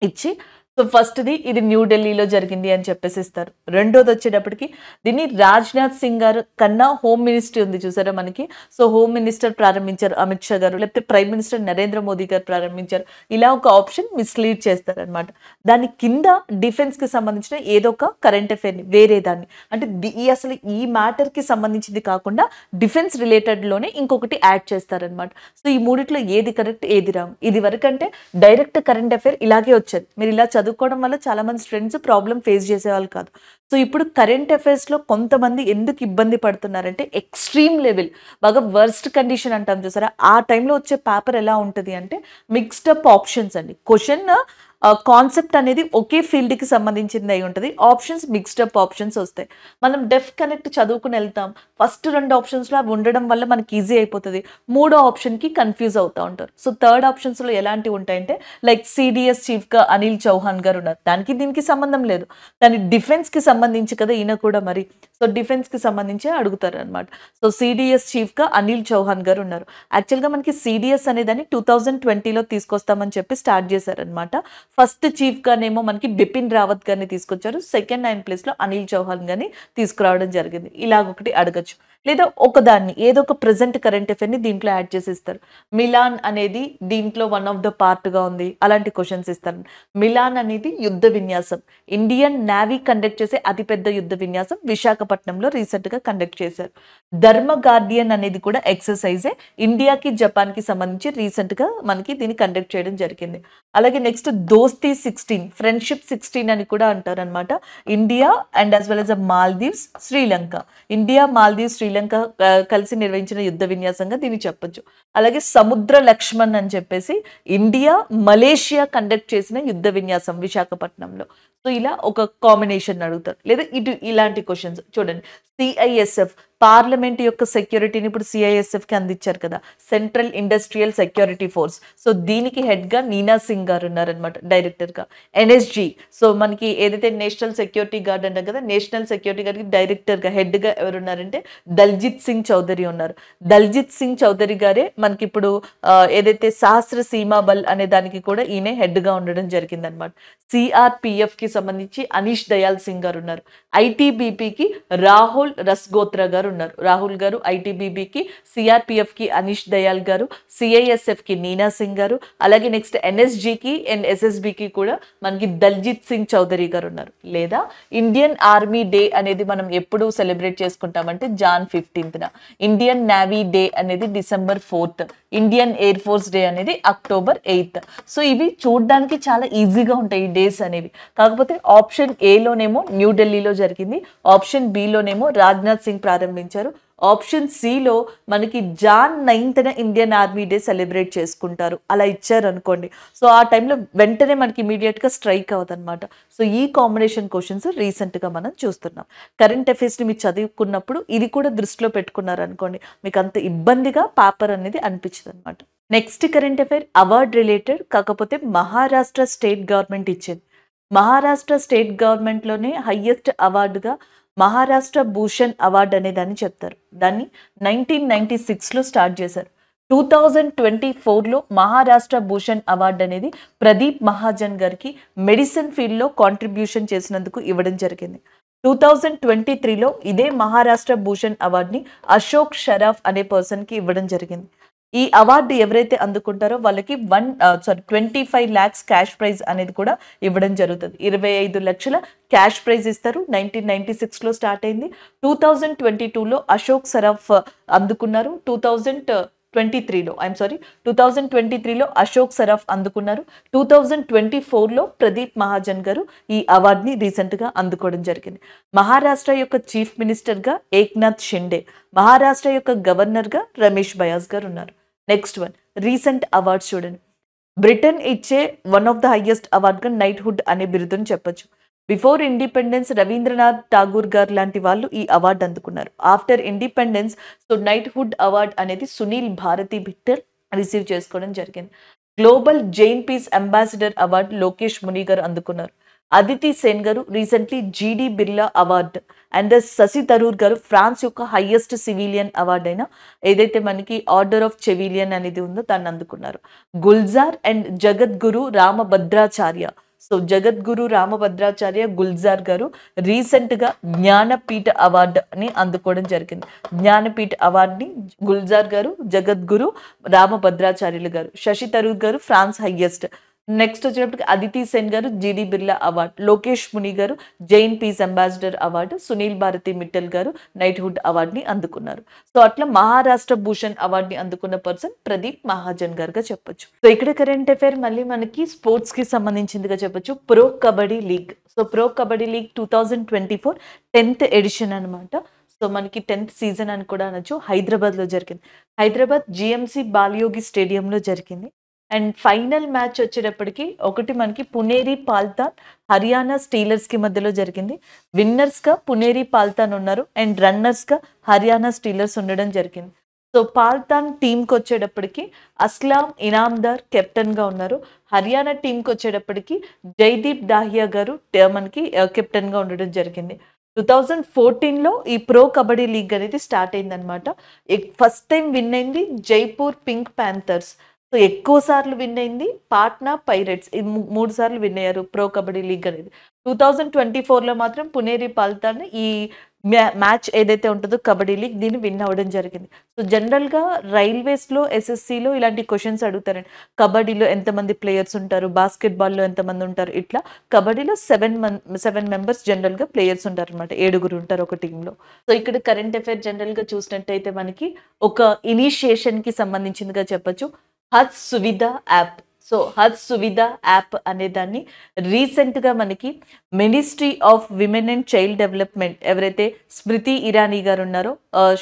ఇచ్చి సో ఫస్ట్‌ది ఇది న్యూఢిల్లీలో జరిగింది అని చెప్పేసి ఇస్తారు. రెండోది వచ్చేటప్పటికి దీన్ని రాజ్‌నాథ్ సింగ్ గారు కన్నా హోమ్ మినిస్ట్రీ ఉంది చూసారా మనకి. సో హోమ్ మినిస్టర్ ప్రారంభించారు అమిత్ షా గారు, లేకపోతే ప్రైమ్ మినిస్టర్ నరేంద్ర మోదీ గారు ప్రారంభించారు. ఇలా ఒక ఆప్షన్ మిస్‌లీడ్ చేస్తారనమాట. దాని కింద డిఫెన్స్‌కి సంబంధించిన ఏదో ఒక కరెంట్ అఫైర్‌ని వేరే దాన్ని అంటే అసలు ఈ మ్యాటర్‌కి సంబంధించింది కాకుండా డిఫెన్స్ రిలేటెడ్‌లోనే ఇంకొకటి యాడ్ చేస్తారనమాట. సో ఈ మూడిట్లో ఏది కరెక్ట్, ఏది రాంగ్. ఇది వరకంటే డైరెక్ట్ కరెంట్ అఫైర్ ఇలాగే వచ్చేది. మీరు ఇలా చదువుకోవడం వల్ల చాలా మంది స్టూడెంట్స్ ప్రాబ్లమ్ ఫేస్ చేసేవాళ్ళు కాదు. సో ఇప్పుడు కరెంట్ అఫైర్స్‌లో కొంతమంది ఎందుకు ఇబ్బంది పడుతున్నారంటే ఎక్స్‌ట్రీమ్ లెవెల్, బాగా వర్స్ట్ కండిషన్ అంటాం చూసారా, ఆ టైంలో వచ్చే పేపర్ ఎలా ఉంటది అంటే మిక్స్డ్ అప్ ఆప్షన్స్ అండి. క్వెషన్ కాన్సెప్ట్ అనేది ఒకే ఫీల్డ్‌కి సంబంధించింది అయి ఉంటది. ఆప్షన్స్ మిక్స్డ్ అప్ ఆప్షన్స్ వస్తాయి. మనం డెఫ్ కనెక్ట్ చదువుకుని వెళ్తాం. ఫస్ట్ 2 ఆప్షన్స్‌లో అవి ఉండడం వల్ల మనకి ఈజీ అయిపోతది. మూడో ఆప్షన్‌కి కన్‌ఫ్యూజ్ అవుతా ఉంటారు. సో థర్డ్ ఆప్షన్స్‌లో ఎలాంటివి ఉంటాయంటే లైక్ సీడీఎస్ చీఫ్‌గా అనిల్ చౌహాన్ గారు ఉన్నారు. దానికి దీనికి సంబంధం లేదు. కానీ డిఫెన్స్‌కి సంబంధించి కదా ఈయన కూడా మరి. సో డిఫెన్స్‌కి సంబంధించి అడుగుతారనమాట. సో సీడీఎస్ చీఫ్‌గా అనిల్ చౌహాన్ గారు ఉన్నారు. యాక్చువల్‌గా మనకి సీడీఎస్ అనేదాన్ని 2020లో తీసుకొస్తామని చెప్పి స్టార్ట్ చేశారనమాట. ఫస్ట్ చీఫ్ గానేమో మనకి బిపిన్ రావత్ గారిని తీసుకొచ్చారు. సెకండ్ 9 ప్లేస్‌లో అనిల్ చౌహాన్ గారిని తీసుకురావడం జరిగింది. ఇలాగొకటి అడగొచ్చు. లేదా ఒకదాన్ని ఏదో ఒక ప్రెజెంట్ కరెంట్ అఫైర్‌ని దీంట్లో యాడ్ చేసిస్తారు. మిలాన్ అనేది దీంట్లో వన్ ఆఫ్ ద పార్ట్‌గా ఉంది. అలాంటి క్వెషన్స్ ఇస్తారు. మిలాన్ అనేది యుద్ధ విన్యాసం. ఇండియన్ నేవీ కండక్ట్ చేసే అతిపెద్ద యుద్ధ విన్యాసం విశాఖపట్నంలో రీసెంట్‌గా కండక్ట్ చేశారు. ధర్మ గార్డియన్ అనేది కూడా ఎక్సర్సైజే. ఇండియాకి, జపాన్‌కి సంబంధించి రీసెంట్‌గా మనకి దీన్ని కండక్ట్ చేయడం జరిగింది. అలాగే నెక్స్ట్ దోస్తీ 16, ఫ్రెండ్‌షిప్ 16 అని కూడా అంటారనమాట. India and as well as Maldives, Sri Lanka. India, Maldives, Sri Lanka కలిసి నిర్వహించిన యుద్ధ విన్యాసంగా దీన్ని చెప్పొచ్చు. అలాగే సముద్ర లక్ష్మణ్ అని చెప్పేసి ఇండియా, మలేషియా కండక్ట్ చేసిన యుద్ధ విన్యాసం విశాఖపట్నంలో. సో ఇలా ఒక కాంబినేషన్ అడుగుతారు. లేదా ఇలాంటి క్వశ్చన్స్ చూడండి. సిఐఎస్ఎఫ్ పార్లమెంట్ యొక్క సెక్యూరిటీని ఇప్పుడు సిఐఎస్ఎఫ్ కి అందించారు కదా, central industrial security force. So దీనికి హెడ్ గా నీనా సింగ్ గారు ఉన్నారనమాట, డైరెక్టర్ గా. ఎన్ఎస్జి, సో మనకి ఏదైతే నేషనల్ సెక్యూరిటీ గార్డ్ అంటాం కదా, నేషనల్ సెక్యూరిటీ గార్డ్ కి డైరెక్టర్ గా హెడ్ గా ఎవరు ఉన్నారంటే దల్జిత్ సింగ్ చౌదరి ఉన్నారు. దల్జిత్ సింగ్ చౌదరి గారే మనకి ఇప్పుడు ఏదైతే సహస్ర సీమా బల్ అనే దానికి కూడా ఈయన హెడ్ గా ఉండడం జరిగింది అనమాట. సిఆర్పిఎఫ్ కి సంబంధించి అనీష్ దయాల్ సింగ్ గారు ఉన్నారు. ఐటీబీపీకి రాహుల్ రస్గోత్రా గారు ఉన్నారు. రాహుల్ గారు ఐటీబీపీకి, సిఆర్పిఎఫ్ కి అనీష్ దయాల్ గారు, సిఐఎస్ఎఫ్ కి నీనా సింగ్ గారు, అలాగే నెక్స్ట్ ఎన్ఎస్జికి అండ్ ఎస్ఎస్బికి కూడా మనకి దల్జిత్ సింగ్ చౌదరి గారు ఉన్నారు. లేదా ఇండియన్ ఆర్మీ డే అనేది మనం ఎప్పుడు సెలబ్రేట్ చేసుకుంటామంటే జాన్ 15న, ఇండియన్ నేవీ డే అనేది December 4th, Indian air force day అనేది October 8th. సో ఇవి చూడడానికి చాలా ఈజీగా ఉంటాయి ఈ డేస్ అనేవి. కాకపోతే ఆప్షన్ ఏలోనేమో న్యూఢిల్లీలో జరిగింది, ఆప్షన్ బిలోనేమో రాజ్నాథ్ సింగ్ ప్రారంభించారు, ఆప్షన్ సిలో మనకి Jan 9th Indian army day celebrate చేసుకుంటారు. అలా ఇచ్చారు అనుకోండి, సో ఆ టైంలో వెంటనే మనకి ఇమీడియట్ గా స్ట్రైక్ అవుతుందన్నమాట. సో ఈ కాంబినేషన్ క్వశ్చన్స్ రీసెంట్ గా మనం చూస్తున్నాం. కరెంట్ అఫైర్స్ ని మీరు చదువుకున్నప్పుడు ఇది కూడా దృష్టిలో పెట్టుకున్నారు అనుకోండి, మీకు అంత ఇబ్బందిగా పేపర్ అనేది అనిపించదు అనమాట. Next current affair award related, కాకపోతే మహారాష్ట్ర స్టేట్ గవర్నమెంట్ ఇచ్చింది. మహారాష్ట్ర స్టేట్ గవర్నమెంట్ లోనే హైయెస్ట్ అవార్డుగా మహారాష్ట్ర భూషణ్ అవార్డ్ అనే దాన్ని చెప్తారు. దాన్ని 1996లో స్టార్ట్ చేశారు. 2024లో మహారాష్ట్ర భూషణ్ అవార్డ్ అనేది ప్రదీప్ మహాజన్ గారికి మెడిసిన్ ఫీల్డ్లో కాంట్రిబ్యూషన్ చేసినందుకు ఇవ్వడం జరిగింది. 2023లో ఇదే మహారాష్ట్ర భూషణ్ అవార్డ్ని అశోక్ షరాఫ్ అనే పర్సన్కి ఇవ్వడం జరిగింది. ఈ అవార్డు ఎవరైతే అందుకుంటారో వాళ్ళకి 25 lakhs క్యాష్ ప్రైజ్ అనేది కూడా ఇవ్వడం జరుగుతుంది. 25 లక్షల క్యాష్ ప్రైజ్ ఇస్తారు. 1996లో స్టార్ట్ అయింది. 2022లో అశోక్ సరాఫ్ అందుకున్నారు. 2023లో అశోక్ సరాఫ్ అందుకున్నారు. 2024లో ప్రదీప్ మహాజన్ గారు ఈ అవార్డుని రీసెంట్గా అందుకోవడం జరిగింది. మహారాష్ట్ర యొక్క చీఫ్ మినిస్టర్గా ఏక్నాథ్ షిండే, మహారాష్ట్ర యొక్క గవర్నర్గా రమేష్ బయాస్ గారు ఉన్నారు. నెక్స్ట్ వన్, రీసెంట్ అవార్డ్స్ చూడండి. బ్రిటన్ ఇచ్చే వన్ ఆఫ్ ద హైయెస్ట్ అవార్డ్గా నైట్హుడ్ అనే బిరుదుని చెప్పొచ్చు. బిఫోర్ ఇండిపెండెన్స్ రవీంద్రనాథ్ ఠాగూర్ గారు లాంటి వాళ్ళు ఈ అవార్డు అందుకున్నారు. After independence so knighthood award అనేది సునీల్ భారతి బిట్టర్ రిసీవ్ చేసుకోవడం జరిగింది. Global Jain peace ambassador award Lokesh Muni garu అందుకున్నారు. Aditi Sen garu recently GD Birla award and Shashi Tharoor garu France యొక్క హైయెస్ట్ సివిలియన్ అవార్డు అయిన ఏదైతే మనకి ఆర్డర్ ఆఫ్ చెవిలియన్ అనేది ఉందో దాన్ని అందుకున్నారు. గుల్జార్ అండ్ జగద్గురు రామభద్రాచార్య, సో జగద్గురు రామభద్రాచార్య గుల్జార్ గారు రీసెంట్గా జ్ఞానపీఠ అవార్డుని అందుకోవడం జరిగింది. జ్ఞానపీఠ అవార్డుని గుల్జార్ గారు, జగద్గురు రామభద్రాచార్యులు గారు, Shashi Tharoor garu France highest. Next వచ్చేటప్పటికి అదితి సేన్ గారు జీడి Birla award, Lokesh Muni garu Jain peace ambassador award, Sunil Bharti Mittal garu knighthood అవార్డుని అందుకున్నారు. సో అట్లా మహారాష్ట్ర భూషణ్ అవార్డుని అందుకున్న పర్సన్ ప్రదీప్ మహాజన్ గారుగా చెప్పొచ్చు. సో ఇక్కడ కరెంట్ అఫైర్ మళ్ళీ మనకి స్పోర్ట్స్ కి సంబంధించిందిగా చెప్పొచ్చు. Pro kabaddi league, so pro kabaddi league 2024 10th edition అనమాట. సో మనకి 10th సీజన్ అని కూడా అనొచ్చు. హైదరాబాద్లో జరిగింది. హైదరాబాద్ జిఎంసి బాలయోగి స్టేడియంలో జరిగింది. అండ్ ఫైనల్ మ్యాచ్ వచ్చేటప్పటికి ఒకటి మనకి పునేరి పాల్తాన్ హర్యానా స్టీలర్స్ కి మధ్యలో జరిగింది. విన్నర్స్ గా పునేరి పాల్తాన్ ఉన్నారు అండ్ రన్నర్స్ గా హర్యానా స్టీలర్స్ ఉండడం జరిగింది. సో పాల్తాన్ టీంకి వచ్చేటప్పటికి అస్లాం ఇనామ్దార్ కెప్టెన్ గా ఉన్నారు. హర్యానా టీంకి వచ్చేటప్పటికి జైదీప్ దాహియా గారు మనకి కెప్టెన్ గా ఉండడం జరిగింది. 2014లో ఈ ప్రో కబడ్డీ లీగ్ అనేది స్టార్ట్ అయిందనమాట. ఫస్ట్ టైం విన్ అయింది జైపూర్ పింక్ ప్యాంథర్స్. సో ఎక్కువ సార్లు విన్ అయింది పాట్నా పైరేట్స్, 3 సార్లు విన్ అయ్యారు ప్రో కబడ్డీ లీగ్ అనేది. 2024లో మాత్రం పునేరి పాల్తాన్ ఈ మ్యాచ్ ఏదైతే ఉంటుందో కబడ్డీ లీగ్ దీన్ని విన్ అవ్వడం జరిగింది. సో జనరల్గా రైల్వేస్లో ఎస్ఎస్సిలో ఇలాంటి క్వశ్చన్స్ అడుగుతారండి. కబడ్డీలో ఎంతమంది ప్లేయర్స్ ఉంటారు, బాస్కెట్బాల్లో ఎంతమంది ఉంటారు, ఇట్లా కబడ్డీలో 7 మెంబర్స్ జనరల్గా ప్లేయర్స్ ఉంటారు అనమాట, 7 ఉంటారు ఒక టీంలో. సో ఇక్కడ కరెంట్ అఫైర్ జనరల్గా చూసినట్టయితే మనకి ఒక ఇనిషియేషన్కి సంబంధించిందిగా చెప్పొచ్చు. హజ్ సువిధ యాప్, సో హజ్ సువిధ యాప్ అనే దాన్ని రీసెంట్గా మనకి ministry of women and child development ఎవరైతే స్మృతి ఇరానీ గారు ఉన్నారో,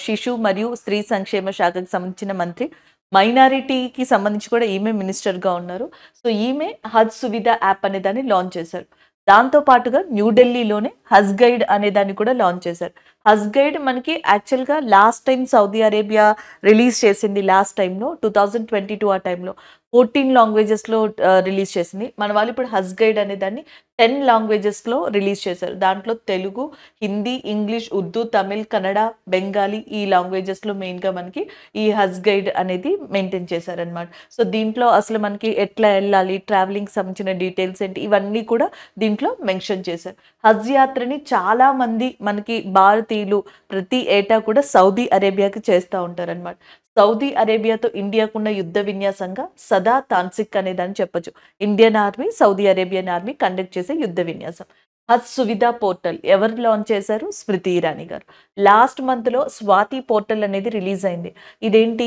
శిశు మరియు స్త్రీ సంక్షేమ శాఖకు సంబంధించిన మంత్రి, మైనారిటీకి సంబంధించి కూడా ఈమె మినిస్టర్గా ఉన్నారు. సో ఈమె హజ్ సువిధ యాప్ అనే దాన్ని లాంచ్ చేశారు. దాంతో పాటుగా న్యూఢిల్లీలోనే హజ్ గైడ్ అనే దాన్ని కూడా లాంచ్ చేశారు. హస్గైడ్ మనకి యాక్చువల్‌గా last time Saudi Arabia release చేసింది లాస్ట్ టైమ్‌లో 2022 ఆ టైమ్‌లో 14 లాంగ్వేజెస్‌లో రిలీజ్ చేసింది. మన వాళ్ళు ఇప్పుడు హస్గైడ్ అనే దాన్ని 10 లాంగ్వేజెస్‌లో రిలీజ్ చేశారు. దాంట్లో తెలుగు, హిందీ, ఇంగ్లీష్, ఉర్దూ, తమిళ్, కన్నడ, బెంగాలీ ఈ లాంగ్వేజెస్‌లో మెయిన్‌గా మనకి ఈ హస్గైడ్ అనేది మెయింటైన్ చేశారనమాట. సో, దీంట్లో అసలు మనకి ఎట్లా ఎళ్ళాలి, ట్రావెలింగ్‌కి సంబంధించిన డీటెయిల్స్ ఏంటి ఇవన్నీ కూడా దీంట్లో మెన్షన్ చేశారు. హజ్ యాత్రని చాలా మంది మనకి భారతీయులు ప్రతి ఏటా కూడా సౌదీ అరేబియాకి చేస్తా ఉంటారనమాట. సౌదీ అరేబియాతో ఇండియాకున్న యుద్ధ విన్యాసంగా సదా తాన్సిక్ అనేదాన్ని చెప్పొచ్చు. Indian army, Saudi Arabian army conduct చేసే యుద్ధ విన్యాసం. హజ్ సువిధా పోర్టల్ ఎవరు లాంచ్ చేశారు? స్మృతి ఇరానీ గారు. లాస్ట్ మంత్‌లో స్వాతి పోర్టల్ అనేది రిలీజ్ అయింది. ఇదేంటి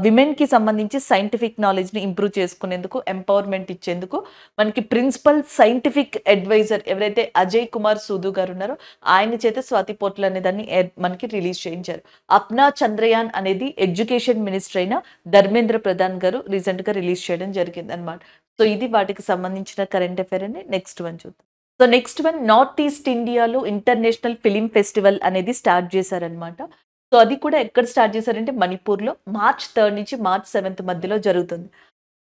విమెన్‌కి సంబంధించి సైంటిఫిక్ నాలెడ్జ్‌ని ఇంప్రూవ్ చేసుకునేందుకు, ఎంపవర్‌మెంట్ ఇచ్చేందుకు మనకి ప్రిన్సిపల్ సైంటిఫిక్ అడ్వైజర్ ఎవరైతే అజయ్ కుమార్ సూదు గారు ఉన్నారో ఆయన చేత స్వాతి పోర్టల్ అనే దాన్ని మనకి రిలీజ్ చేయించారు. అప్నా చంద్రయాన్ అనేది ఎడ్యుకేషన్ మినిస్టర్ అయిన ధర్మేంద్ర ప్రధాన్ గారు రీసెంట్‌గా రిలీజ్ చేయడం జరిగిందనమాట. సో, ఇది వాటికి సంబంధించిన కరెంట్ అఫైర్ అండి. నెక్స్ట్ వన్ చూద్దాం. So, next one north east ఇండియాలో ఇంటర్నేషనల్ ఫిల్మ్ ఫెస్టివల్ అనేది స్టార్ట్ చేశారనమాట. సో, అది కూడా ఎక్కడ స్టార్ట్ చేశారంటే మణిపూర్‌లో మార్చ్ 3 నుంచి మార్చ్ 7 మధ్యలో జరుగుతుంది.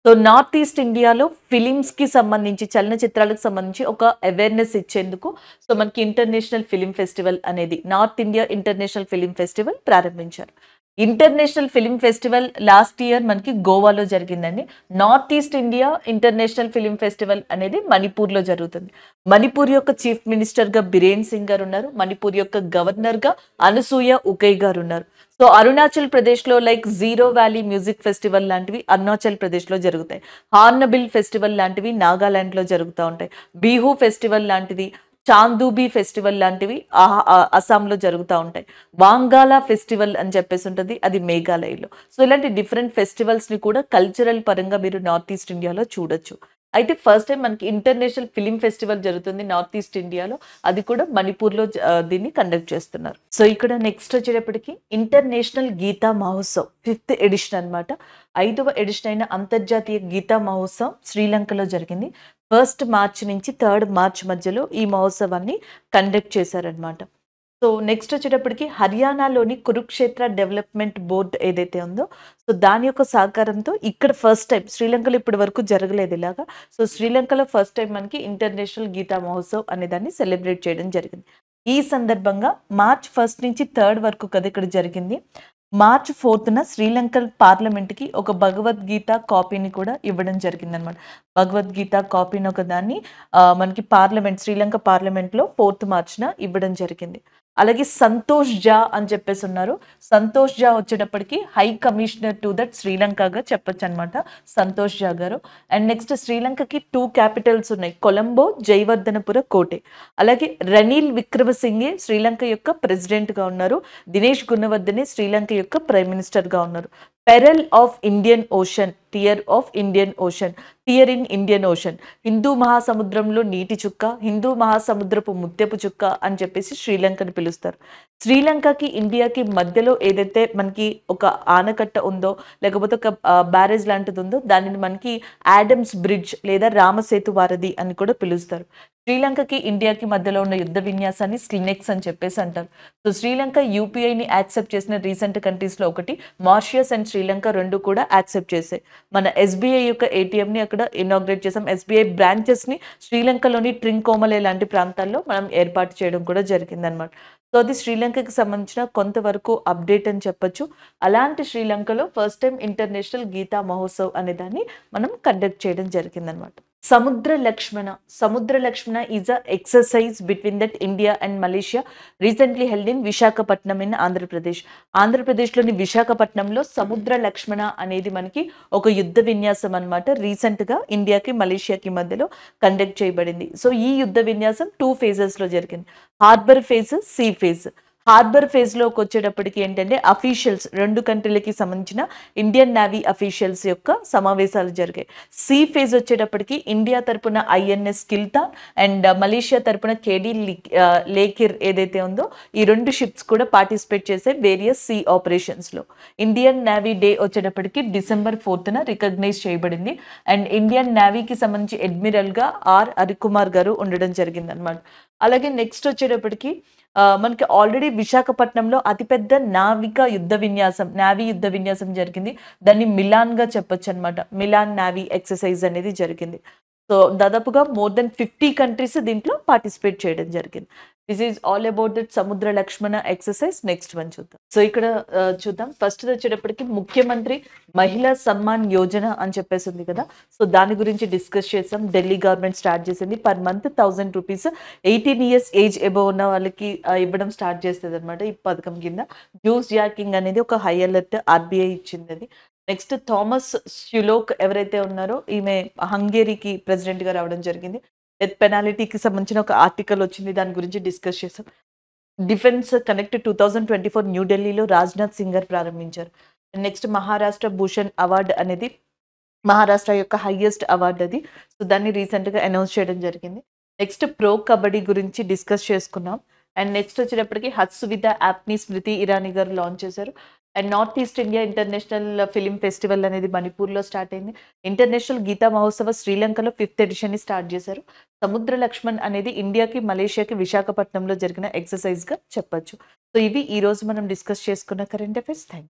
సో, నార్త్ ఈస్ట్ ఇండియాలో ఫిలిమ్స్‌కి సంబంధించి చలనచిత్రాలకు సంబంధించి ఒక అవేర్‌నెస్ ఇచ్చేందుకు సో, మనకి ఇంటర్నేషనల్ ఫిల్మ్ ఫెస్టివల్ అనేది north India international film festival ప్రారంభించారు. International film festival last year మనకి గోవాలో జరిగిందండి. North east India international film festival అనేది మణిపూర్‌లో జరుగుతుంది. మణిపూర్ యొక్క చీఫ్ మినిస్టర్‌గా బిరేన్ సింగ్ గారు ఉన్నారు. మణిపూర్ యొక్క గవర్నర్‌గా అనసూయ ఉకై గారు ఉన్నారు. సో, అరుణాచల్ ప్రదేశ్‌లో like zero valley music festival లాంటివి అరుణాచల్ ప్రదేశ్‌లో జరుగుతాయి. హార్న్‌బిల్ ఫెస్టివల్ లాంటివి నాగాలాండ్‌లో జరుగుతా ఉంటాయి. బిహు ఫెస్టివల్ లాంటిది, చాందూబీ ఫెస్టివల్ లాంటివి అస్సాంలో జరుగుతా ఉంటాయి. వాంగాలా ఫెస్టివల్ అని చెప్పేసి ఉంటది. అది మేఘాలయలో. సో, ఇలాంటి డిఫరెంట్ ఫెస్టివల్స్‌ని కూడా కల్చరల్ పరంగా మీరు నార్త్ ఈస్ట్ ఇండియాలో చూడొచ్చు. అయితే ఫస్ట్ టైమ్ మనకి ఇంటర్నేషనల్ ఫిల్మ్ ఫెస్టివల్ జరుగుతుంది నార్త్ ఈస్ట్ ఇండియాలో. అది కూడా మణిపూర్‌లో దీన్ని కండక్ట్ చేస్తున్నారు. సో, ఇక్కడ నెక్స్ట్ వచ్చేటప్పటికి international Gita Mahotsav 5th edition అన్నమాట. 5వ ఎడిషన్ అయిన అంతర్జాతీయ గీతా మహోత్సవ్ శ్రీలంకలో జరిగింది. 1st మార్చ్ నుంచి 3rd మార్చ్ మధ్యలో ఈ మహోత్సవాన్ని కండక్ట్ చేశారనమాట. సో, నెక్స్ట్ వచ్చేటప్పటికి హర్యానాలోని కురుక్షేత్ర డెవలప్‌మెంట్ బోర్డ్ ఏదైతే ఉందో సో, దాని యొక్క సహకారంతో ఇక్కడ ఫస్ట్ టైమ్ శ్రీలంకలో ఇప్పటి వరకు జరగలేదు ఇలాగా. సో, శ్రీలంకలో ఫస్ట్ టైమ్ మనకి ఇంటర్నేషనల్ గీతా మహోత్సవ్ అనే దాన్ని సెలబ్రేట్ చేయడం జరిగింది. ఈ సందర్భంగా మార్చ్ 1 నుంచి 3 వరకు కదా ఇక్కడ జరిగింది. మార్చ్ 4న శ్రీలంక పార్లమెంట్‌కి ఒక భగవద్గీత కాపీని కూడా ఇవ్వడం జరిగిందనమాట. భగవద్గీత కాపీని ఒక దాన్ని మనకి శ్రీలంక పార్లమెంట్‌లో 4th మార్చ్‌న ఇవ్వడం జరిగింది. అలాగే సంతోష్ జా అని చెప్పేసి ఉన్నారు. సంతోష్ జా వచ్చేటప్పటికి హై కమిషనర్ టు దట్ శ్రీలంకగా చెప్పొచ్చనమాట. Santosh Jha garu. And next శ్రీలంకకి 2 Capitals ఉన్నాయి. కొలంబో, జయవర్ధనపుర కోటె. అలాగే రనిల్ విక్రమసింఘే శ్రీలంక యొక్క ప్రెసిడెంట్‌గా ఉన్నారు. దినేష్ గుణవర్ధనే శ్రీలంక యొక్క ప్రైమ్ మినిస్టర్‌గా ఉన్నారు. Pearl of Indian ocean, tear of Indian ocean, tear in Indian ocean. హిందూ మహాసముద్రంలో నీటి చుక్క, హిందూ మహాసముద్రపు ముత్యపు చుక్క అని చెప్పేసి శ్రీలంకని పిలుస్తారు. శ్రీలంకకి ఇండియాకి మధ్యలో ఏదైతే మనకి ఒక ఆనకట్ట ఉందో లేకపోతే ఒక బ్యారేజ్ లాంటిది ఉందో దానిని మనకి ఆడమ్స్ బ్రిడ్జ్ లేదా రామసేతు వారధి అని కూడా పిలుస్తారు. శ్రీలంకకి ఇండియాకి మధ్యలో ఉన్న యుద్ధ విన్యాసాన్ని స్లినెక్స్ అని చెప్పేసి అంటారు. సో, శ్రీలంక యూపీఐని యాక్సెప్ట్ చేసిన రీసెంట్ కంట్రీస్‌లో ఒకటి. మారిషియస్ అండ్ శ్రీలంక 2 కూడా యాక్సెప్ట్ చేశాయి. మన ఎస్‌బీఐ యొక్క ఏటీఎంని అక్కడ ఇనాగ్రేట్ చేసాం. ఎస్‌బీఐ బ్రాంచెస్‌ని శ్రీలంకలోని ట్రింకోమలే లాంటి ప్రాంతాల్లో మనం ఏర్పాటు చేయడం కూడా జరిగిందనమాట. సో, అది శ్రీలంకకి సంబంధించిన కొంతవరకు అప్డేట్ అని చెప్పొచ్చు. అలాంటి శ్రీలంకలో first time international Gita Mahotsav అనే దాన్ని మనం కండక్ట్ చేయడం జరిగిందనమాట. Samudra Laksamana is a exercise between that India and Malaysia recently held in Visakhapatnam in Andhra Pradesh. ఆంధ్రప్రదేశ్లోని విశాఖపట్నంలో సముద్ర లక్ష్మణ అనేది మనకి ఒక యుద్ధ విన్యాసం అనమాట. రీసెంట్‌గా ఇండియాకి మలేషియాకి మధ్యలో కండక్ట్ చేయబడింది. సో, ఈ యుద్ధ విన్యాసం 2 ఫేజెస్‌లో జరిగింది. Harbour phase, sea phase. Harbour ఫేజ్‌లోకి వచ్చేటప్పటికి ఏంటంటే అఫీషియల్స్ 2 కంట్రీలకి సంబంధించిన ఇండియన్ నేవీ అఫీషియల్స్ యొక్క సమావేశాలు జరిగాయి. సీ ఫేజ్ వచ్చేటప్పటికి ఇండియా తరపున ఐఎన్ఎస్ కిల్తాన్ అండ్ మలేషియా తరపున కేడీ లేకిర్ ఏదైతే ఉందో ఈ 2 షిప్స్ కూడా పార్టిసిపేట్ చేసే వేరియస్ సీ ఆపరేషన్స్‌లో. ఇండియన్ నేవీ డే వచ్చేటప్పటికి డిసెంబర్ 4న రికగ్నైజ్ చేయబడింది. అండ్ ఇండియన్ నేవీకి సంబంధించి అడ్మిరల్‌గా ఆర్ హరికుమార్ గారు ఉండడం జరిగిందనమాట. అలాగే నెక్స్ట్ వచ్చేటప్పటికి మనకి ఆల్రెడీ విశాఖపట్నంలో అతిపెద్ద నావీ యుద్ధ విన్యాసం జరిగింది. దాన్ని మిలాన్‌గా చెప్పొచ్చనమాట. మిలాన్ నావీ ఎక్సర్‌సైజ్ అనేది జరిగింది. సో, దాదాపుగా మోర్ దెన్ 50 కంట్రీస్ దీంట్లో పార్టిసిపేట్ చేయడం జరిగింది. This is all about that సముద్ర లక్ష్మణ ఎక్సర్‌సైజ్. నెక్స్ట్ వన్ చూద్దాం. సో, ఇక్కడ చూద్దాం. ఫస్ట్‌ది వచ్చేటప్పటికి ముఖ్యమంత్రి మహిళా సమ్మాన్ యోజన అని చెప్పేసి ఉంది కదా! సో, దాని గురించి డిస్కస్ చేసాం. ఢిల్లీ గవర్నమెంట్ స్టార్ట్ చేసింది. Per month ₹1000 18 years age above ఉన్న వాళ్ళకి ఇవ్వడం స్టార్ట్ చేస్తదనమాట ఈ పథకం కింద. జ్యూస్ జాకింగ్ అనేది ఒక హై అలర్ట్ ఆర్‌బీఐ ఇచ్చిందది. నెక్స్ట్ థామస్ ష్యులోక్ ఎవరైతే ఉన్నారో ఈమె హంగేరీకి ప్రెసిడెంట్‌గా రావడం జరిగింది. డెత్ పెనాల్టీకి సంబంధించిన ఒక ఆర్టికల్ వచ్చింది. దాని గురించి డిస్కస్ చేసాం. డిఫెన్స్ కనెక్ట్ 2024 న్యూఢిల్లీలో రాజ్‌నాథ్ సింగ్ గారు ప్రారంభించారు. నెక్స్ట్ మహారాష్ట్ర భూషణ్ అవార్డ్ అనేది మహారాష్ట్ర యొక్క హైయెస్ట్ అవార్డ్ అది. సో, దాన్ని రీసెంట్‌గా అనౌన్స్ చేయడం జరిగింది. నెక్స్ట్ ప్రో కబడ్డీ గురించి డిస్కస్ చేసుకున్నాం. అండ్ నెక్స్ట్ వచ్చేటప్పటికి హత్ సువిధ యాప్‌ని స్మృతి ఇరానీ గారు లాంచ్ చేశారు. And north east India international film festival అనేది మణిపూర్‌లో స్టార్ట్ అయింది. ఇంటర్నేషనల్ గీతా మహోత్సవ శ్రీలంకలో 5th ఎడిషన్‌ని స్టార్ట్ చేశారు. సముద్ర లక్ష్మణ్ అనేది ఇండియాకి, మలేషియాకి విశాఖపట్నంలో జరిగిన ఎక్సర్‌సైజ్‌గా చెప్పొచ్చు. సో, ఇవి ఈరోజు మనం డిస్కస్ చేసుకున్న కరెంట్ అఫైర్స్. Thank you.